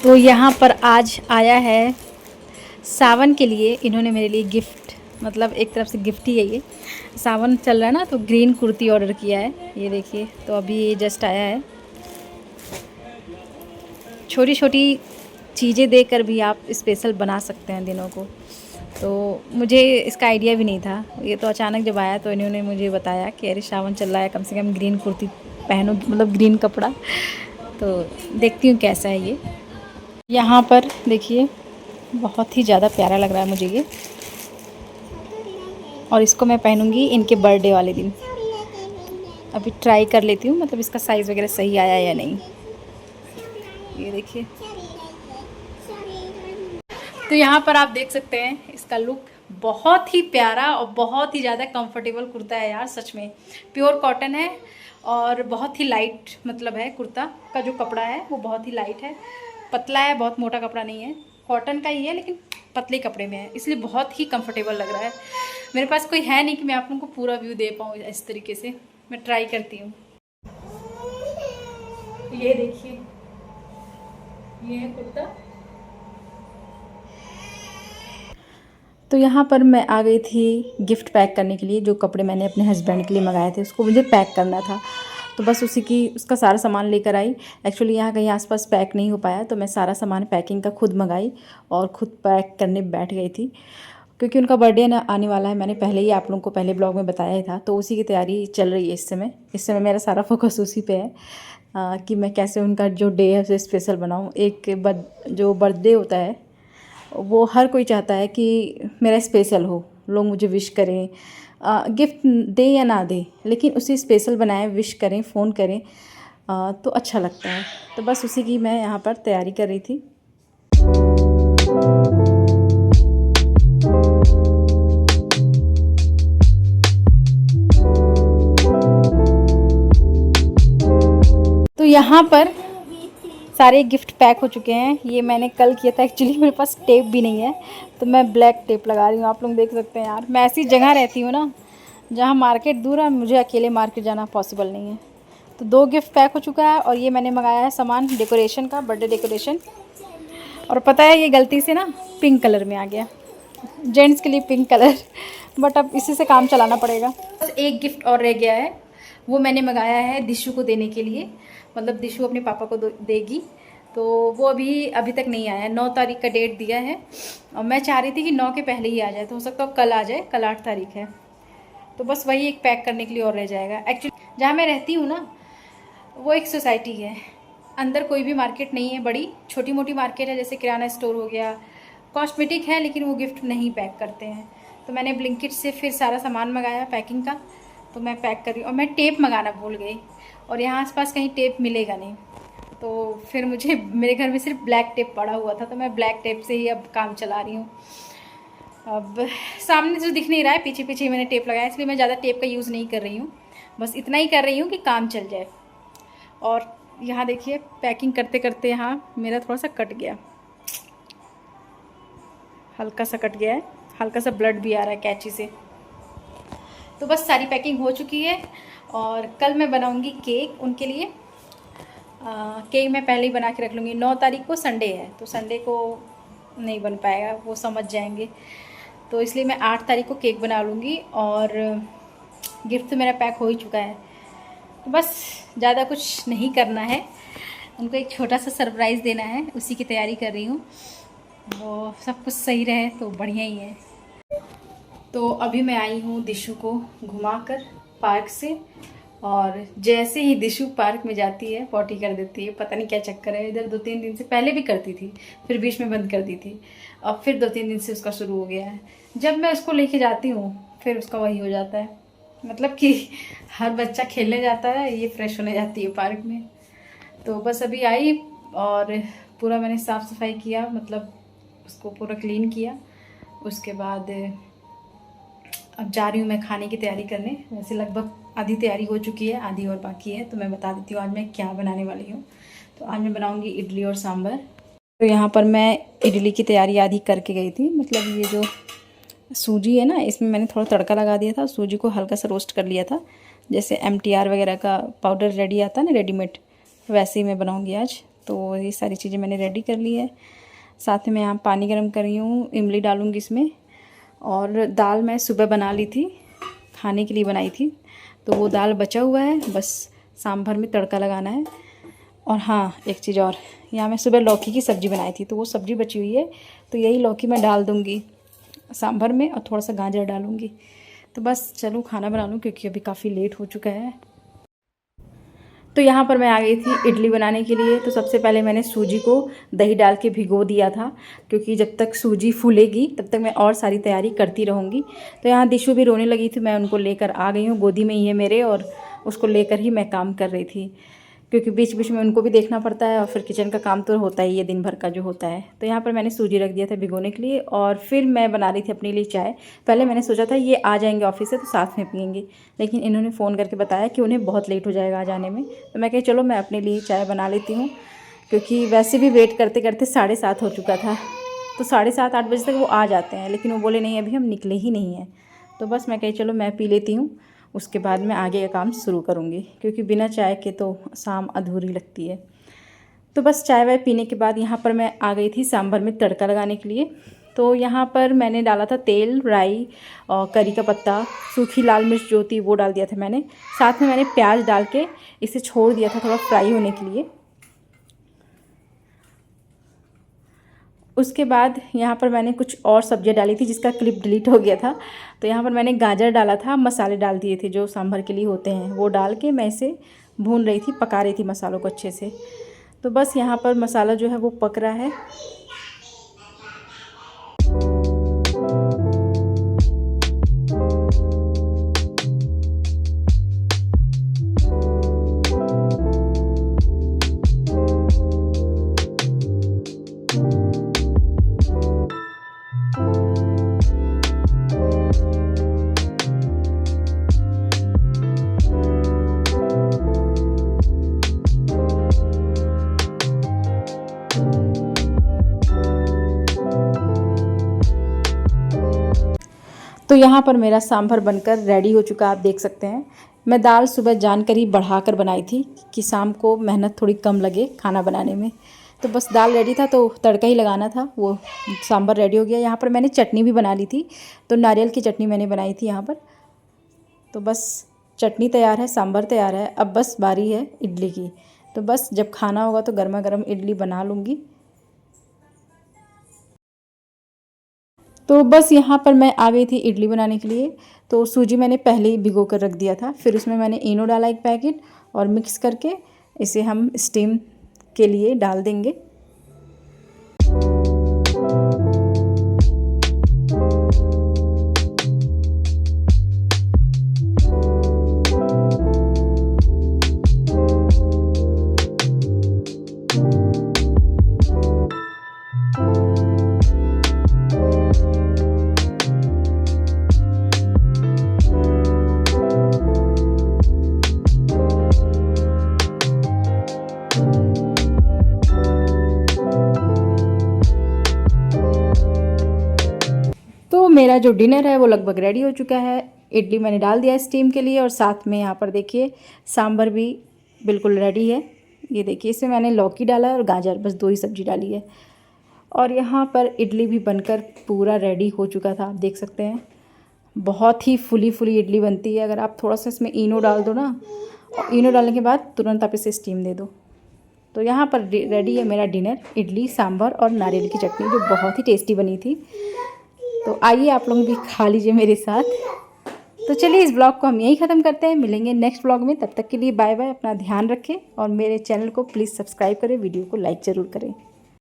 तो यहाँ पर आज आया है सावन के लिए, इन्होंने मेरे लिए गिफ्ट, मतलब एक तरफ से गिफ्ट ही है ये। सावन चल रहा है ना, तो ग्रीन कुर्ती ऑर्डर किया है, ये देखिए। तो अभी ये जस्ट आया है। छोटी छोटी चीज़ें देकर भी आप स्पेशल बना सकते हैं दिनों को। तो मुझे इसका आइडिया भी नहीं था, ये तो अचानक जब आया तो इन्होंने मुझे बताया कि अरे सावन चल रहा है, कम से कम ग्रीन कुर्ती पहनो, मतलब ग्रीन कपड़ा। तो देखती हूँ कैसा है ये। यहाँ पर देखिए, बहुत ही ज़्यादा प्यारा लग रहा है मुझे ये, और इसको मैं पहनूंगी इनके बर्थडे वाले दिन। अभी ट्राई कर लेती हूँ, मतलब इसका साइज़ वगैरह सही आया या नहीं। ये देखिए, तो यहाँ पर आप देख सकते हैं इसका लुक। बहुत ही प्यारा और बहुत ही ज़्यादा कंफर्टेबल कुर्ता है यार, सच में। प्योर कॉटन है और बहुत ही लाइट, मतलब है कुर्ता का जो कपड़ा है वो बहुत ही लाइट है, पतला है, बहुत मोटा कपड़ा नहीं है। कॉटन का ही है लेकिन पतले कपड़े में है, इसलिए बहुत ही कंफर्टेबल लग रहा है। मेरे पास कोई है नहीं कि मैं आप लोगों को पूरा व्यू दे पाऊँ इस तरीके से। मैं ट्राई करती हूँ। ये देखिए, ये है कुर्ता। तो यहाँ पर मैं आ गई थी गिफ्ट पैक करने के लिए। जो कपड़े मैंने अपने हस्बैंड के लिए मंगाए थे उसको मुझे पैक करना था, तो बस उसका सारा सामान लेकर आई। एक्चुअली यहाँ कहीं आसपास पैक नहीं हो पाया, तो मैं सारा सामान पैकिंग का खुद मंगाई और खुद पैक करने बैठ गई थी, क्योंकि उनका बर्थडे आने वाला है। मैंने पहले ही आप लोगों को पहले ब्लॉग में बताया ही था, तो उसी की तैयारी चल रही है इस समय। मेरा सारा फोकस उसी पे है कि मैं कैसे उनका जो डे है उसे स्पेशल बनाऊँ। जो बर्थडे होता है वो हर कोई चाहता है कि मेरा स्पेशल हो, लोग मुझे विश करें, गिफ्ट दें या ना दें, लेकिन उसे स्पेशल बनाएं, विश करें, फ़ोन करें, तो अच्छा लगता है। तो बस उसी की मैं यहाँ पर तैयारी कर रही थी। तो यहाँ पर सारे गिफ्ट पैक हो चुके हैं। ये मैंने कल किया था, एक्चुअली मेरे पास टेप भी नहीं है, तो मैं ब्लैक टेप लगा रही हूँ। आप लोग देख सकते हैं यार, मैं ऐसी जगह रहती हूँ ना जहाँ मार्केट दूर है, मुझे अकेले मार्केट जाना पॉसिबल नहीं है। तो 2 गिफ्ट पैक हो चुका है, और ये मैंने मंगाया है सामान डेकोरेशन का, बर्थडे डेकोरेशन। और पता है ये गलती से ना पिंक कलर में आ गया, जेंट्स के लिए पिंक कलर, बट अब इसी से काम चलाना पड़ेगा। बस एक गिफ्ट और रह गया है, वो मैंने मंगाया है दिशु को देने के लिए, मतलब दिशु अपने पापा को देगी। तो वो अभी तक नहीं आया है। 9 तारीख का डेट दिया है, और मैं चाह रही थी कि 9 के पहले ही आ जाए, तो हो सकता है कल आ जाए, कल 8 तारीख है। तो बस वही एक पैक करने के लिए और रह जाएगा। एक्चुअली जहाँ मैं रहती हूँ ना, वो एक सोसाइटी है, अंदर कोई भी मार्केट नहीं है, बड़ी छोटी मोटी मार्केट है, जैसे किराना स्टोर हो गया, कॉस्मेटिक है, लेकिन वो गिफ्ट नहीं पैक करते हैं। तो मैंने ब्लिंकिट से फिर सारा सामान मंगाया पैकिंग का, तो मैं पैक कर रही हूँ। और मैं टेप मंगाना भूल गई, और यहाँ आसपास कहीं टेप मिलेगा नहीं, तो फिर मुझे मेरे घर में सिर्फ ब्लैक टेप पड़ा हुआ था, तो मैं ब्लैक टेप से ही अब काम चला रही हूँ। अब सामने जो दिख नहीं रहा है, पीछे पीछे ही मैंने टेप लगाया, इसलिए मैं ज़्यादा टेप का यूज़ नहीं कर रही हूँ, बस इतना ही कर रही हूँ कि काम चल जाए। और यहाँ देखिए, पैकिंग करते करते यहाँ मेरा थोड़ा सा कट गया, हल्का सा कट गया है, हल्का सा ब्लड भी आ रहा है कैंची से। तो बस सारी पैकिंग हो चुकी है, और कल मैं बनाऊंगी केक उनके लिए। केक मैं पहले ही बना के रख लूँगी। 9 तारीख को संडे है, तो संडे को नहीं बन पाएगा, वो समझ जाएंगे, तो इसलिए मैं 8 तारीख को केक बना लूँगी। और गिफ्ट तो मेरा पैक हो ही चुका है, तो बस ज़्यादा कुछ नहीं करना है, उनको एक छोटा सा सरप्राइज़ देना है, उसी की तैयारी कर रही हूँ। वो सब कुछ सही रहे तो बढ़िया ही है। तो अभी मैं आई हूँ दिशु को घुमाकर पार्क से, और जैसे ही दिशु पार्क में जाती है पॉटी कर देती है, पता नहीं क्या चक्कर है। इधर 2-3 दिन से पहले भी करती थी, फिर बीच में बंद कर दी थी, अब फिर 2-3 दिन से उसका शुरू हो गया है। जब मैं उसको लेके जाती हूँ फिर उसका वही हो जाता है, मतलब कि हर बच्चा खेलने जाता है, ये फ्रेश होने जाती है पार्क में। तो बस अभी आई और पूरा मैंने साफ़ सफाई किया, मतलब उसको पूरा क्लीन किया। उसके बाद अब जा रही हूँ मैं खाने की तैयारी करने। वैसे लगभग आधी तैयारी हो चुकी है, आधी और बाकी है, तो मैं बता देती हूँ आज मैं क्या बनाने वाली हूँ। तो आज मैं बनाऊँगी इडली और सांभर। तो यहाँ पर मैं इडली की तैयारी आधी करके गई थी, मतलब ये जो सूजी है ना, इसमें मैंने थोड़ा तड़का लगा दिया था, सूजी को हल्का सा रोस्ट कर लिया था, जैसे MTR वगैरह का पाउडर रेडी आता है ना रेडीमेड, वैसे ही मैं बनाऊँगी आज। तो ये सारी चीज़ें मैंने रेडी कर ली है। साथ में यहाँ पानी गर्म कर रही हूँ, इमली डालूँगी इसमें। और दाल मैं सुबह बना ली थी, खाने के लिए बनाई थी, तो वो दाल बचा हुआ है, बस सांभर में तड़का लगाना है। और हाँ, एक चीज़ और, यहाँ मैं सुबह लौकी की सब्ज़ी बनाई थी, तो वो सब्ज़ी बची हुई है, तो यही लौकी मैं डाल दूँगी सांभर में और थोड़ा सा गाजर डालूँगी। तो बस चलो खाना बना लूँ, क्योंकि अभी काफ़ी लेट हो चुका है। तो यहाँ पर मैं आ गई थी इडली बनाने के लिए। तो सबसे पहले मैंने सूजी को दही डाल के भिगो दिया था, क्योंकि जब तक सूजी फूलेगी तब तक मैं और सारी तैयारी करती रहूँगी। तो यहाँ दिशु भी रोने लगी थी, मैं उनको लेकर आ गई हूँ, गोदी में ही है मेरे, और उसको लेकर ही मैं काम कर रही थी, क्योंकि बीच बीच में उनको भी देखना पड़ता है और फिर किचन का काम तो होता ही है, दिन भर का जो होता है। तो यहाँ पर मैंने सूजी रख दिया था भिगोने के लिए, और फिर मैं बना रही थी अपने लिए चाय। पहले मैंने सोचा था ये आ जाएंगे ऑफिस से तो साथ में पियेंगे, लेकिन इन्होंने फ़ोन करके बताया कि उन्हें बहुत लेट हो जाएगा आ जाने में। तो मैं कही चलो मैं अपने लिए चाय बना लेती हूँ, क्योंकि वैसे भी वेट करते करते 7:30 हो चुका था। तो 7:30-8 बजे तक वो आ जाते हैं, लेकिन वो बोले नहीं अभी हम निकले ही नहीं हैं। तो बस मैं कही चलो मैं पी लेती हूँ, उसके बाद मैं आगे का काम शुरू करूँगी, क्योंकि बिना चाय के तो शाम अधूरी लगती है। तो बस चाय वाय पीने के बाद यहाँ पर मैं आ गई थी सांभर में तड़का लगाने के लिए। तो यहाँ पर मैंने डाला था तेल, राई और करी का पत्ता, सूखी लाल मिर्च जो थी वो डाल दिया था मैंने। साथ में मैंने प्याज डाल के इसे छोड़ दिया था थोड़ा फ्राई होने के लिए। उसके बाद यहाँ पर मैंने कुछ और सब्जियाँ डाली थी, जिसका क्लिप डिलीट हो गया था। तो यहाँ पर मैंने गाजर डाला था, मसाले डाल दिए थे जो सांभर के लिए होते हैं, वो डाल के मैं इसे भून रही थी, पका रही थी मसालों को अच्छे से। तो बस यहाँ पर मसाला जो है वो पक रहा है। तो यहाँ पर मेरा सांभर बनकर रेडी हो चुका, आप देख सकते हैं। मैं दाल सुबह जानकर ही बढ़ाकर बनाई थी कि शाम को मेहनत थोड़ी कम लगे खाना बनाने में। तो बस दाल रेडी था, तो तड़का ही लगाना था, वो सांभर रेडी हो गया। यहाँ पर मैंने चटनी भी बना ली थी, तो नारियल की चटनी मैंने बनाई थी यहाँ पर। तो बस चटनी तैयार है, सांभर तैयार है, अब बस बारी है इडली की। तो बस जब खाना होगा तो गर्मा गर्म इडली बना लूँगी। तो बस यहाँ पर मैं आ गई थी इडली बनाने के लिए। तो सूजी मैंने पहले ही भिगो कर रख दिया था, फिर उसमें मैंने इनो डाला 1 पैकेट, और मिक्स करके इसे हम स्टीम के लिए डाल देंगे। तो मेरा जो डिनर है वो लगभग रेडी हो चुका है। इडली मैंने डाल दिया स्टीम के लिए, और साथ में यहाँ पर देखिए सांभर भी बिल्कुल रेडी है। ये देखिए इसमें मैंने लौकी डाला है और गाजर, बस 2 ही सब्जी डाली है। और यहाँ पर इडली भी बनकर पूरा रेडी हो चुका था, आप देख सकते हैं। बहुत ही फुली फुली इडली बनती है अगर आप थोड़ा सा इसमें इनो डाल दो ना, और इनो डालने के बाद तुरंत आप इसे स्टीम दे दो। तो यहाँ पर रेडी है मेरा डिनर, इडली, सांभर और नारियल की चटनी, जो बहुत ही टेस्टी बनी थी। तो आइए आप लोग भी खा लीजिए मेरे साथ। तो चलिए इस ब्लॉग को हम यहीं ख़त्म करते हैं, मिलेंगे नेक्स्ट ब्लॉग में। तब तक के लिए बाय बाय, अपना ध्यान रखें और मेरे चैनल को प्लीज़ सब्सक्राइब करें, वीडियो को लाइक ज़रूर करें।